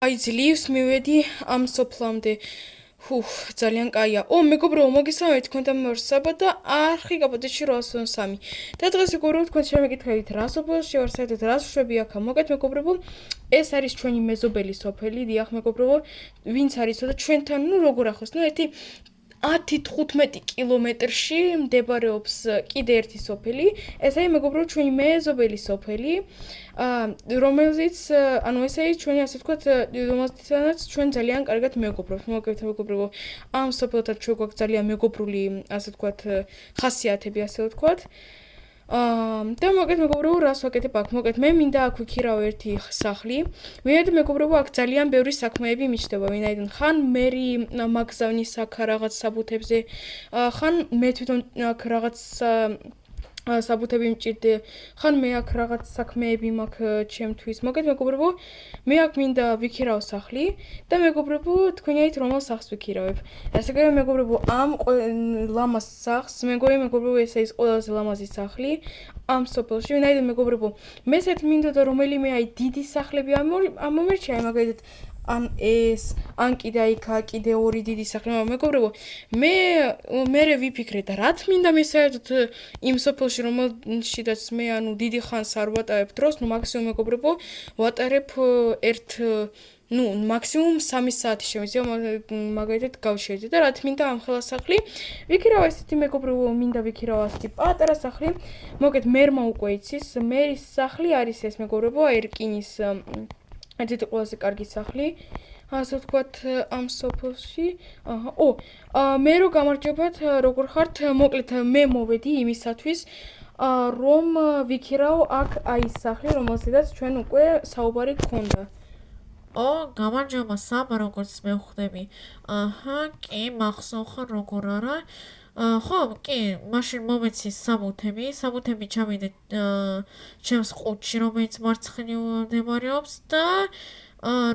აი ძლივს მივედი ამ სოფლამდე. ძალიან კაია. მეგობრებო, მოგესალმებით, თქვენ და მე ვარ საბა და არხი კაპოტეში 803. და დღეს მეგობრებო, თქვენ შემეკითხებით რა სოფელში ვარ, საერთოდ რა შვები აქ. მოგეთ მეგობრებო, ეს არის ჩვენი მეზობელი სოფელი. დიახ მეგობრებო, ვინც არისო და ჩვენთან, როგორ ახლოს, ერთი 10-15 კილომეტრში მდებარეობს კიდე ერთი სოფელი. ეს არის მეგობრებო ჩვენი მეზობელი სოფელი. რომელიც ესე არის ჩვენი ასე ვთქვათ, რომელთანაც ჩვენ ძალიან კარგად მეგობრობთ. მოგეთ მეგობრებო, ამ სოფელთან ჩვენ გვაქვს ძალიან მეგობრული, ასე ვთქვათ, ხასიათები, ასე ვთქვათ. და მოგეთ მეგობრებო, რას ვაკეთებ აქ? მოგეთ მე მინდა აქ ვიქირავ ერთი სახლი. ვინაიდან მეგობრებო, აქ ძალიან ბევრი საქმეები მიჩნდება, ვინაიდან ხან მერი მაგზავნის აქ რაღაც საბუთებზე, ხან მე თვითონ აქ რაღაც საბუთები მჭირდა, ხან მე აქ რაღაც საქმეები მაქვს ჩემთვის. მოგეთ მეგობრებო, მე აქ მინდა ვიქირავ სახლი და მეგობრებო, თქვენიათ რომელ სახლს ვიქირავებ. ასე რომ მეგობრებო, ამ ლამაზ სახლს, მეგობრებო, ეს არის ყველაზე ლამაზი სახლი ამ სოფელში. ვინაიდან მეგობრებო, მე საერთოდ მინდოდა რომელიმე აი დიდი სახლები ამომერჩია, მაგალითად ან კიდე იქა კიდე ორი დიდი სახლი. მეგობრებო, მე ვიფიქრე და რაც მინდა მე საერთოდ იმ სოფელში, რომელშიდაც მე დიდი ხანს არ ვატარებ დროს, მაქსიმუმ მეგობრებო, ვატარებ მაქსიმუმ 3 საათი შემიძლია მაგალითად გავშერდე და რაც მინდა ამ ხელა სახლი ვიქირავ ესეთი მეგობრებო, მინდა ვიქირავ ასეთი პატარა სახლი. მოგეთ მერმა უკვე იცის, მერის სახლი არის ეს მეგობრებო, ერკინის ერთ-ერთი ყველაზე კარგი სახლი, ასე ვთქვათ, ამ სოფელში. მე რო გამარჯობათ, როგორ ხართ? მოკლედ მე მოვედი იმისათვის, რომ ვიქირავ აქ აი სახლი, რომელზედაც ჩვენ უკვე საუბარი გქონდა. გამარჯობა საბა, როგორც მე ვხვდები. კი, მახსოვ ხარ როგორ არა. ხო, კი, მაშინ მომეცი საბუთები ჩავიდე ჩემს ყუთში, რომელიც მარცხნივ მდებარეობს და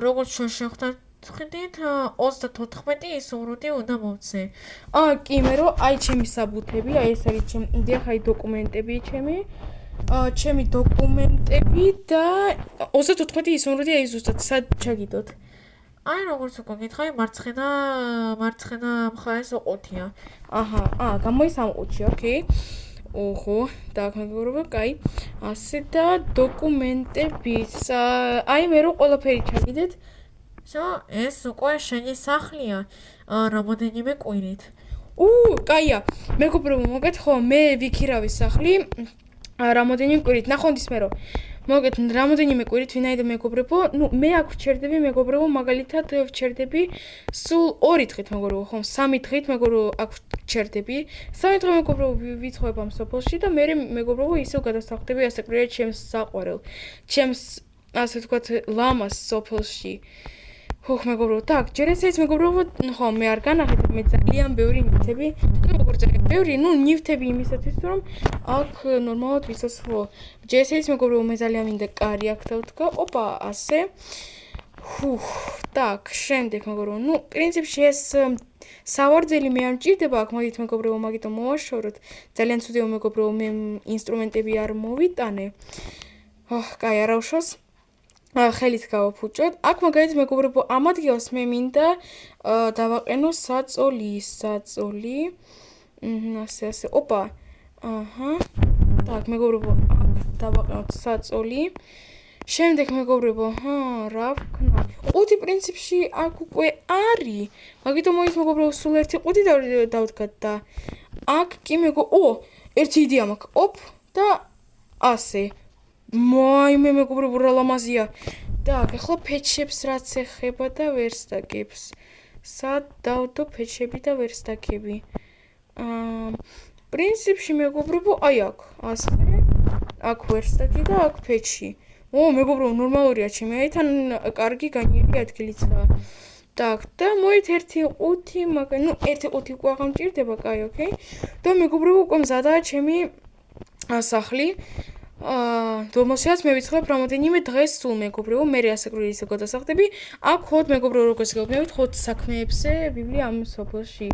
როგორც ჩვენ შევხვდით 34 ისურვოდი უნდა მოვცე. კი, მე რო აი ჩემი საბუთები, აი ეს არის ჩემი დოკუმენტები ჩემი დოკუმენტები და 34 ისურვოდი აი ზუსტად სად ჩაგიდოთ? აი როგორც უკვე გითხარი, მარცხენა მხარეს ოყუთია. გამოის ამ ყუთში, ოკეი. так, მეგობრებო, კაი. ასე და დოკუმენტებიც. აი მე რო ყველაფერი ჩაგიდეთ. ეს უკვე შენი სახლია, რამოდენიმე კვირით. კაია. მეგობრებო, მოგეთ ხო, მე ვიქირავი სახლი რამოდენიმე კვირით. ნახოთ ის მე რო მოგეთ რამოდენიმე კვირით, ვინაიდან მეგობრებო, მე აქ ვჩერდები მეგობრებო, მაგალითად ვჩერდები სულ 2 დღით მეგობრებო, ხო, 3 დღით მეგობრებო აქ ვჩერდები. 3 დღე მეგობრებო ვიცხოვებ ამ სოფელში და მე მეგობრებო ისევ გადასახლდები ასე კვირით ჩემს საყვარელ, ჩემს ასე ვთქვათ ლამაზ სოფელში. მეგობრებო, так, ჯერ ეს მეგობრებო, ხო, მე არ განახეთ, მე ძალიან ბევრი ნივთები, როგორ ძალიან ბევრი, ნივთები იმისათვის, რომ აქ ნორმალურად ვიცოცხლო. ჯერ ეს მეგობრებო, მე ძალიან მინდა კარი აქ დავდგა. ასე. так, შემდეგ მეგობრებო, პრინციპში ეს სავარძელი მე არ მჭირდება აქ, მოდით მეგობრებო, მაგიტომ მოვაშოროთ. ძალიან ცუდია მეგობრებო, მე ინსტრუმენტები არ მოვიტანე. კაი, არა უშავს. ხელით გავაფუჭოთ. აქ მაგალითად მეგობრებო, ამ ადგილას მე მინდა დავაყენო საწოლი. ასე. так, მეგობრებო, დავაყენოთ საწოლი. შემდეგ მეგობრებო, რა ვქნა? ყუთი პრინციპში აქ უკვე არის. მაგიტომ მოით მეგობრებო, სულ ერთი ყუთი დავდგათ და აქ კი ერთი იდეა მაქვს. და ასე. მე მეგობრებო, რა ლამაზია. так, ახლა ფეჩებს რაც ეხება და ვერსტაკებს. სად დავდო ფეჩები და ვერსტაკები? პრინციპში მეგობრებო, აი აქ, ასე. აქ ვერსტაკი და აქ ფეჩი. მეგობრებო, ნორმალურია ჩემი, აი თან კარგი განიერი ადგილიცაა. так, და მოით ერთი ყუთი, ერთი ყუთი უკვე აღარ მჭირდება, კაი, ოკეი. და მეგობრებო, უკვე მზადაა ჩემი სახლი. რომელსაც მე ვიცხებ რამოდენიმე დღეს სულ მეგობრებო, მე ასე კვირით ისე გადასახლდები. აქ ხოთ მეგობრებო, როგორც გეუბნებით, ხოთ საქმეებზე ვივლი ამ სოფელში.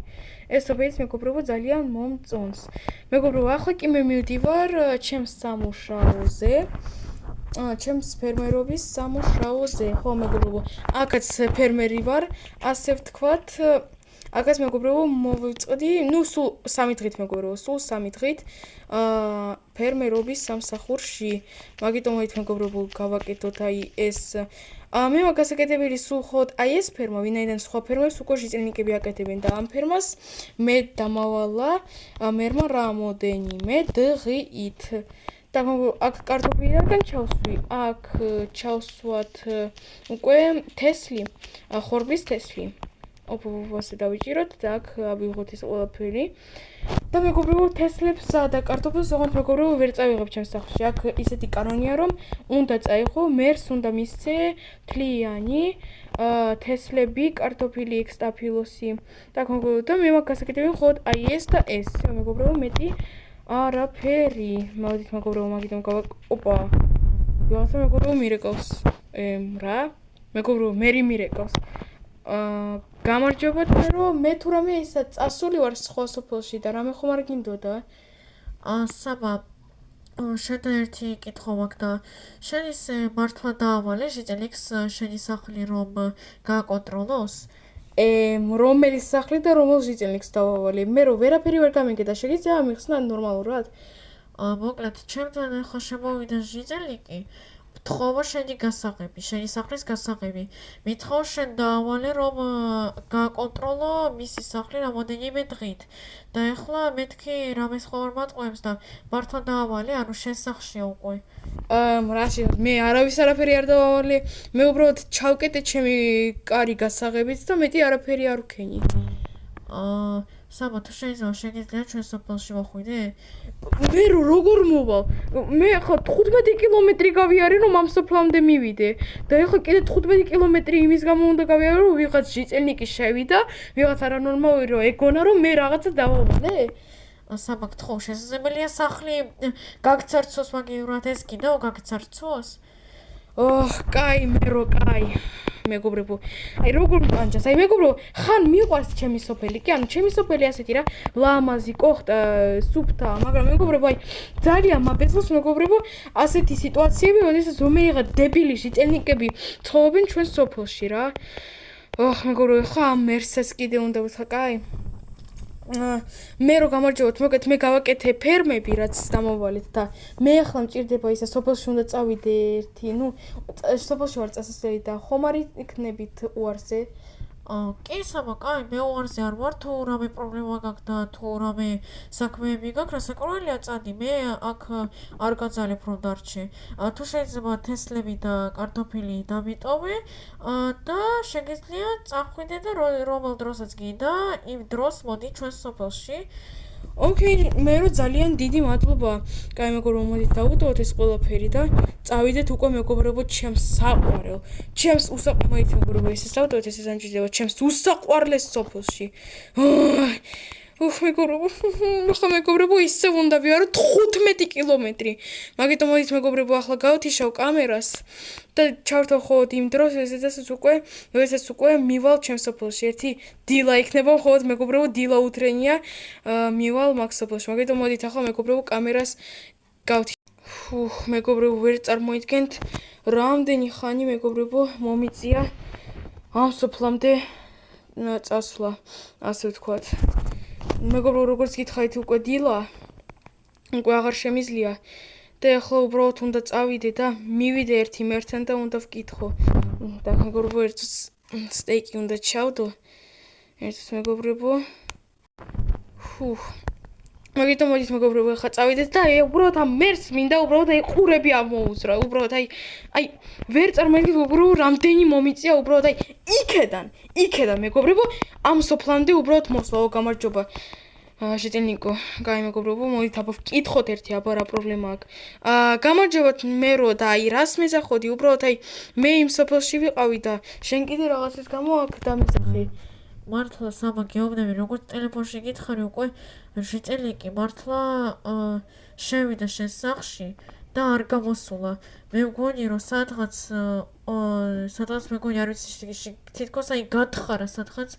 ეს სოფელიც მეგობრებო ძალიან მომწონს. მეგობრებო, ახლა კი მე მივდივარ ჩემს სამუშაოზე. ჩემს ფერმერობის სამუშაოზე, ხო მეგობრებო, აქაც ფერმერი ვარ, ასე ვთქვათ, აქაც მეგობრებო მოვიწყდი, ну, სულ 3 დღით მეგობრებო, სულ 3 დღით ფერმერობის სამსახურში, მაგიტომ მოით მეგობრებო გავაკეთოთ აი ეს მე მაგ გასაკეთებელი სულ ხოთ აი ეს ფერმა, ვინაიდან სხვა ფერმებს უკვე ჟიწილნიკები აკეთებენ და ამ ფერმას მე დამავალა მერმა რამოდენიმე დღით. და აქ კარტოფილიდან ჩავსვი, აქ ჩავსვათ უკვე თესლი, ხორბლის თესლი. ასე დავიჭიროთ და აქ ავიღოთ ეს ყველაფერი. და მეგობრებო, თესლებს და კარტოფილს ოღონდ მეგობრებო ვერ წავიღებ ჩემს სახლში. აქ ისეთი კანონია, რომ უნდა წაიღო, მერს უნდა მისცე თლიანი თესლები, კარტოფილი, ექსტაფილოსი. და მეგობრებო, და მე მაგ გასაკეთებელი ხოთ აი ეს და ეს. მეგობრებო, მეტი არაფერი. მოდით მეგობრებო, მაგიტომ ოპა. ვიღაცა მეგობრებო მირეკავს. რა? მეგობრებო, მერი მირეკავს. გამარჯობათ, რომ მე თუ რამე ისა წასული ვარ სხვა სოფელში და რამე ხომ არ გინდოდა? საბა შენ ერთი კითხვა მაქვს და შენ ისე მართლა დაავალე ჟიწელიქს შენი სახლი რომ გააკონტროლოს? რომელი სახლი და რომელ ჟიწილნიკს დავავალე? მე რომ ვერაფერი ვერ გამიგე და შეგიძლია ამიხსნა ნორმალურად? მოკლედ, ჩემთან ახლა შემოვიდა ჟიწელიკი. მთხოვა შენი გასაღები, შენი სახლის გასაღები. მითხოვ შენ დაავალე რომ გააკონტროლო მისი სახლი რამოდენიმე დღით. და ახლა მეთქი რამეს ხო არ მატყუებს და მართლა დაავალე, ანუ შენ სახლშია უკვე. რაში მე არავის არაფერი არ დავავალე. მე უბრალოდ ჩავკეტე ჩემი კარი გასაღებით და მეტი არაფერი არ ვქენი. საბა თუ შეიძლება შეგიძლია ჩვენ სოფელში ვახვიდე? მე როგორ მოვალ? მე ახლა 15 კილომეტრი გავიარე რომ ამ სოფლამდე მივიდე და ახლა კიდე 15 კილომეტრი იმის გამო უნდა გავიარე რომ ვიღაც ჟიწელნიკი შევიდა, ვიღაც არანორმალური რომ ეგონა რომ მე რაღაცა დავავალე? საბა გთხოვ, შესაძლებელია სახლი გაგცარცოს მაგივრად ეს კიდევ გაგცარცოს? კაი, კაი. მეგობრებო, აი როგორ მყანჯას, აი მეგობრებო, ხან მიყვარს ჩემი სოფელი, კი ანუ ჩემი სოფელი ასეთი რა, ლამაზი, კოხტა, სუფთა, მაგრამ მეგობრებო, აი ძალიან მაბეზლობს მეგობრებო, ასეთი სიტუაციები, როდესაც რომელი დებილი ჟიწელნიკები ცხოვრობენ ჩვენ სოფელში რა. მეგობრებო, ხა ამ მერსას კიდე უნდა ვთქვა, კაი. მე რო გამარჯობოთ, მოგეთ მე გავაკეთე ფერმები, რაც დამოვალეთ და მე ახლა მჭირდება ისა სოფელში უნდა წავიდე ერთი, სოფელში ვარ წასასვლელი და ხომ არ იქნებით უარზე? კი საბა, კაი, მე უარზე არ ვარ, თუ რამე პრობლემა გაქვს და თუ რამე საქმეები გაქვს, რასაკვირველია წადი, მე აქ არ გაძალებ რომ დარჩე. თუ შეიძლება თესლები და კარტოფილი დამიტოვე და შეგიძლია წახვიდე და რომელ დროსაც გინდა, იმ დროს მოდი ჩვენ სოფელში. ოკეი, მე რო ძალიან დიდი მადლობა. კაი მეგობრებო, მოდით დავუტოვოთ ეს ყველაფერი და წავიდეთ უკვე მეგობრებო ჩემს საყვარელ. ჩემს უსაყვარლეს მეგობრებო, ესე დავუტოვოთ ეს ანჯიდება ჩემს უსაყვარლეს სოფელში. მეგობრებო, ისევ უნდა ვიარო 15 კილომეტრი. მაგიტომ მოდით მეგობრებო, ახლა გავთიშავ კამერას და ჩავთვალ ხოლმე იმ დროს, როდესაც უკვე მივალ ჩემს სოფელში. ერთი დილა იქნება ხოლმე მეგობრებო, დილა უთრენია მივალ მაგ სოფელში. მაგიტომ მოდით ახლა მეგობრებო კამერას გავთიშავ. მეგობრებო, ვერ წარმოიდგენთ რამდენი ხანი მეგობრებო მომიწია ამ სოფლამდე წასვლა, ასე ვთქვათ. მეგობრებო, როგორც გითხარით, უკვე დილა, უკვე აღარ შემიძლია და ახლა უბრალოდ უნდა წავიდე და მივიდე ერთი მერთან და უნდა ვკითხო. და მეგობრებო, ერთ სტეიკი უნდა ჩავდო. ერთს მეგობრებო. მაგიტომ მოდით მეგობრებო, ახლა წავიდეთ და უბრალოდ ამ მერს მინდა უბრალოდ აი ყურები ამოუზრა. უბრალოდ აი ვერ წარმოიდგინეთ მეგობრებო, რამდენი მომიწია უბრალოდ აი იქედან მეგობრებო, ამ სოფლამდე უბრალოდ მოსვლაო, გამარჯობა. ჟიწილნიკო, კაი მეგობრებო, მოდით აბა ვკითხოთ ერთი აბა რა პრობლემა აქვს. გამარჯობათ მე რო და აი რას მეზახოდი, უბრალოდ აი მე იმ სოფელში ვიყავი და შენ კიდე რაღაცის გამო აქ დამიზახე. მართლა საბა გეუბნები, როგორც ტელეფონში გითხარი უკვე ჟიწელიკი მართლა შევიდა შენ სახლში და არ გამოსულა. მე მგონი რომ სადღაც მეგონი არ ვიცი თითქოს აი გათხარა სადღაც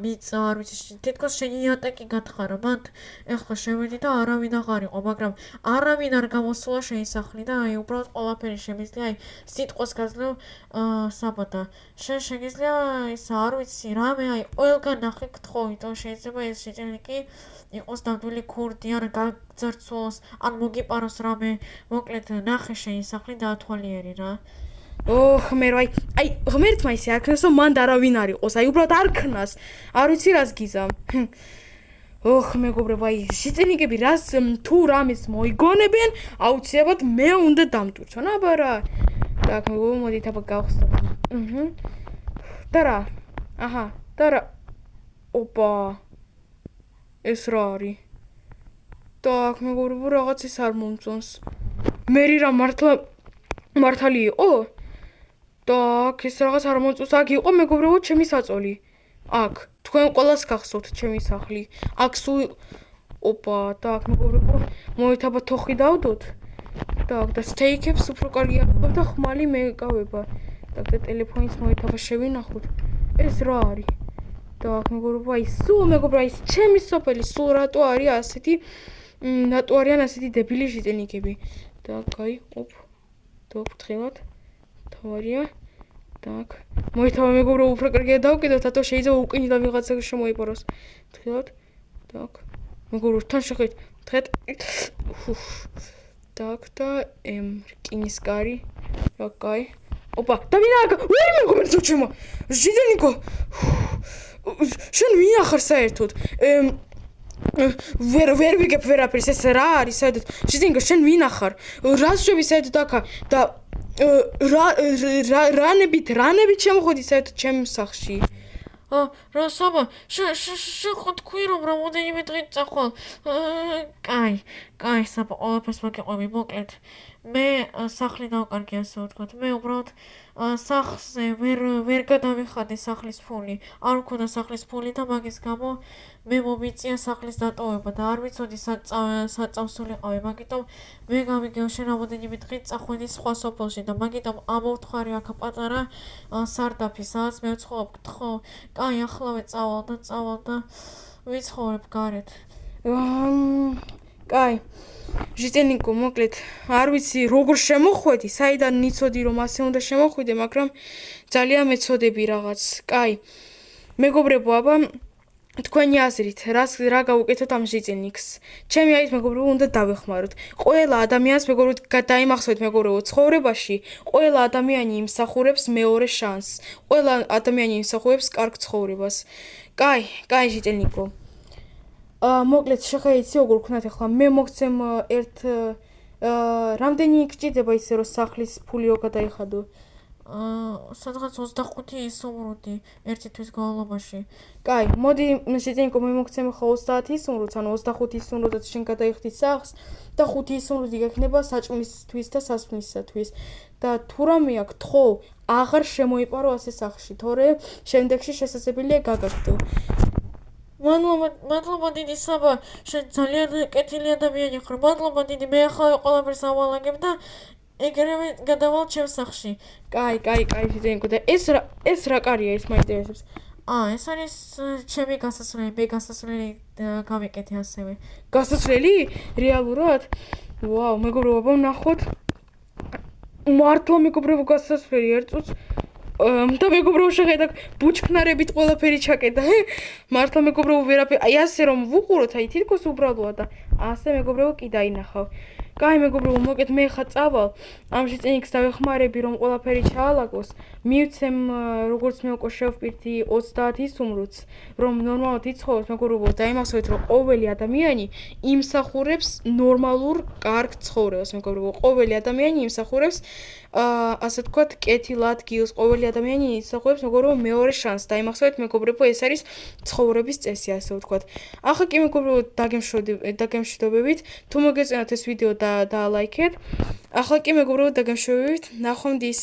მიწა არ ვიცი თითქოს შენი იატაკი გათხარა მანდ ეხლა შევედი და არავინ აღარ იყო მაგრამ არავინ არ გამოსულა შენი სახლი და აი უბრალოდ ყველაფერი შემიძლია აი სიტყვას გაძლევ საბადა შენ შეგიძლია ის არ ვიცი რამე აი ყველგან ნახე გთხოვ იმიტომ შეიძლება ეს შეჭრილი იყოს ნამდვილი ქურდი ან გაგძარცვოს ან მოგიპაროს რამე მოკლედ ნახე შენი სახლი დაათვალიერი რა ღმერო აი ღმერთმა ისე არ ქნას რომ მანდ არავინ არ იყოს აი უბრალოდ არ ქნას არ ვიცი რას გიზამ მეგობრებო აი შეწინიკები რას თუ რამეს მოიგონებენ აუცილებლად მე უნდა დამტვირთო აბა რა так მეგობრებო მოდით აბა გავხსნათ და რა აჰა და რა ოპა ეს რა არის так მეგობრებო რაღაც ის არ მომწონს მერი რა მართალი იყო так ეს რაღაც არ მომწონს აქ იყო მეგობრებო ჩემი საწოლი აქ თქვენ ყველას გახსოვთ ჩემი სახლი აქ სულ ოპა так მეგობრებო მოიթაბა თოხი დავდოთ так და სტეიქებს უფრო კარგი აღწევ და ხმალი მე გავება так და ტელეფონიც მოიթაბა შევინახოთ ეს რა არის так მეგობრებო აი სულ მეგობრებო აი ჩემი სოფელი სულ რატო არის ასეთი რატო არიან ასეთი დებილი ჟიტენიკები так აი ოპ დავფრთხილად თავარია так მოითავა მეგობრებო უფრო კარგია დავკიდოთ ათო შეიძლება უკინიდან ვიღაცა შემოიპაროს ფრთხილად так მეგობრებო თან შეხეთ ფრთხეთ так და რკინის კარი რა კაი ოპა და ვინაა ვერი მეგობრებო ჩემო ჟიტენიკო შენ ვინ ახარ საერთოდ ვერ ვიგებ ვერაფერს ეს რა არის საერთოდ ჟიტენიკო შენ ვინ ახარ რას შვები საერთოდ აქა და რანებით შემოხვედი საერთოდ ჩემ სახლში რა საბა შენ ხო თქვი რომ რამოდენიმე დღით წახვალ კაი საბა ყველაფერს მოგიყვები მოკლედ მე სახლი დავკარგი ასე ვთქვათ მე უბრალოდ სახლზე ვერ გადავიხადე სახლის ფული არ მქონდა სახლის ფული და მაგის გამო მე მომიწია სახლის დატოვება და არ ვიცოდი საწავსულიყავი მაგიტომ მე გამიგეო შენ რამოდენიმე დღით წახვედი სხვა სოფელში და მაგიტომ ამოვთხარი აქ პატარა სარდაფი სადაც მე ვცხოვრობ გთხოვ კაი ახლავე წავალ და ვიცხოვრებ გარეთ კაი ჟიტენიკო მოკლედ არ ვიცი როგორ შემოხვედი საიდან იცოდი რომ ასე უნდა შემოხვიდე მაგრამ ძალიან მეცოდები რაღაც კაი მეგობრებო აბა თქვენი აზრით რა გავუკეთოთ ამ ჟიტენიკს ჩემი აზრით მეგობრებო უნდა დავეხმაროთ ყველა ადამიანს მეგობრებო დაიმახსოვრეთ მეგობრებო ცხოვრებაში ყველა ადამიანი იმსახურებს მეორე შანსს ყველა ადამიანი იმსახურებს კარგ ცხოვრებას კაი ჟიტენიკო მოკლედ შეხედე როგორ ვქნათ ახლა მე მოგცემ ერთ რამდენი გჭირდება ისე რომ სახლის ფულიო გადაიხადო სადღაც 25 სუმრუდი ერთი თვის განმავლობაში კაი მოდი ჟიტენიკო მე მოგცემ ხო 30 სუმრუდს ანუ 25 სუმრუდად შენ გადაიხდი სახლს და 5 სუმრუდი გექნება საჭმლისთვის და სასმლისათვის და თუ რამე აქ თხოვ აღარ შემოიპარო ასე სახლში თორე შემდეგში შესაძლებელია გაგაგდო მადლობა დიდი საბა შენ ძალიან კეთილი ადამიანი ხარ მადლობა დიდი მე ახლა ყველაფერს ავალაგებ და ეგრევე გადავალ ჩემ სახლში კაი ჟიტენიკო და ეს რა კარია ეს მაინტერესებს ეს არის ჩემი გასასვლელი მე გასასვლელი გავიკეთე ასევე გასასვლელი რეალურად ვაუ მეგობრებო ნახოთ მართლა მეგობრებო გასასვლელი ერთ წუთს და მეგობრებო შეხედა ბუჩქნარებით ყველაფერი ჩაკეტა მართლა მეგობრებო ვერაფერი აი ასე რომ ვუყუროთ აი თითქოს უბრალოა და ასე მეგობრებო კი დაინახავ კაი მეგობრებო მოკეთ მე ხა წავალ ამ ჟიტენიკს დავეხმარები რომ ყველაფერი ჩაალაგოს მივცემ როგორც მე უკვე შევპირთი 30 სუმრუდს რომ ნორმალურად იცხოვროს მეგობრებო დაიმახსოვრეთ რომ ყოველი ადამიანი იმსახურებს ნორმალურ კარგ ცხოვრებას მეგობრებო ყოველი ადამიანი იმსახურებს ასე თქვათ კეთილ ადგილს ყოველი ადამიანი ისახურებს მეგობრებო მეორე შანსს დაიმახსოვრეთ მეგობრებო ეს არის ცხოვრების წესი ასე ვთქვათ ახლა კი მეგობრებო დაგემშვიდობებით თუ მოგეწონათ ეს ვიდეო და ლაიქეთ ახლა კი მეგობრებო დაგემშვიდობებით ნახვამდის